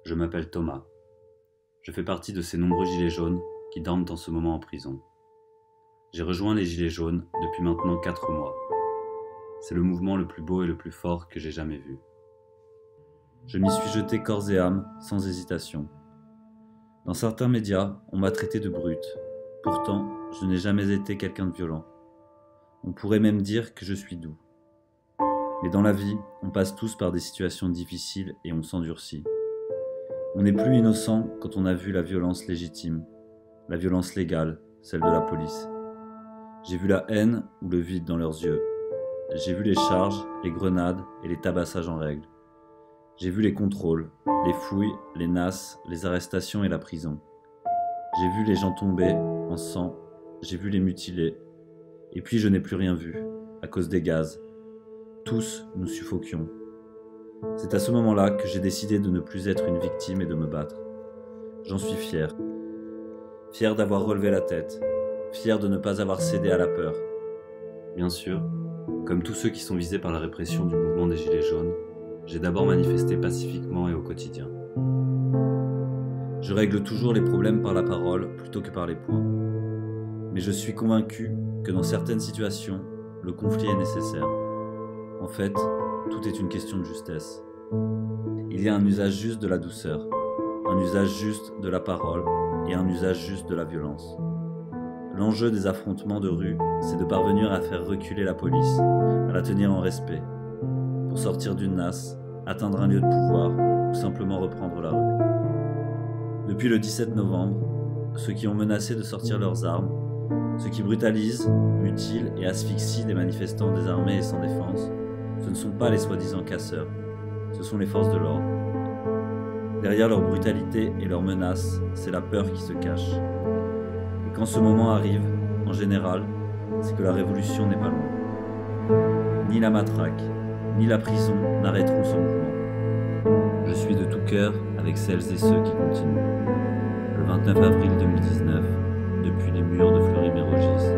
Je m'appelle Thomas. Je fais partie de ces nombreux gilets jaunes qui dorment en ce moment en prison. J'ai rejoint les gilets jaunes depuis maintenant 4 mois. C'est le mouvement le plus beau et le plus fort que j'ai jamais vu. Je m'y suis jeté corps et âme, sans hésitation. Dans certains médias, on m'a traité de brute. Pourtant, je n'ai jamais été quelqu'un de violent. On pourrait même dire que je suis doux. Mais dans la vie, on passe tous par des situations difficiles et on s'endurcit. On n'est plus innocent quand on a vu la violence légitime, la violence légale, celle de la police. J'ai vu la haine ou le vide dans leurs yeux. J'ai vu les charges, les grenades et les tabassages en règle. J'ai vu les contrôles, les fouilles, les nasses, les arrestations et la prison. J'ai vu les gens tomber en sang, j'ai vu les mutilés. Et puis je n'ai plus rien vu, à cause des gaz. Tous nous suffoquions. C'est à ce moment-là que j'ai décidé de ne plus être une victime et de me battre. J'en suis fier. Fier d'avoir relevé la tête. Fier de ne pas avoir cédé à la peur. Bien sûr, comme tous ceux qui sont visés par la répression du mouvement des Gilets jaunes, j'ai d'abord manifesté pacifiquement et au quotidien. Je règle toujours les problèmes par la parole plutôt que par les poings. Mais je suis convaincu que dans certaines situations, le conflit est nécessaire. En fait, tout est une question de justesse. Il y a un usage juste de la douceur, un usage juste de la parole et un usage juste de la violence. L'enjeu des affrontements de rue, c'est de parvenir à faire reculer la police, à la tenir en respect, pour sortir d'une nasse, atteindre un lieu de pouvoir ou simplement reprendre la rue. Depuis le 17 novembre, ceux qui ont menacé de sortir leurs armes, ceux qui brutalisent, mutilent et asphyxient des manifestants désarmés et sans défense, ce ne sont pas les soi-disant casseurs, ce sont les forces de l'ordre. Derrière leur brutalité et leurs menaces, c'est la peur qui se cache. Et quand ce moment arrive, en général, c'est que la révolution n'est pas loin. Ni la matraque, ni la prison n'arrêteront ce mouvement. Je suis de tout cœur avec celles et ceux qui continuent. Le 29 avril 2019, depuis les murs de Fleury-Mérogis.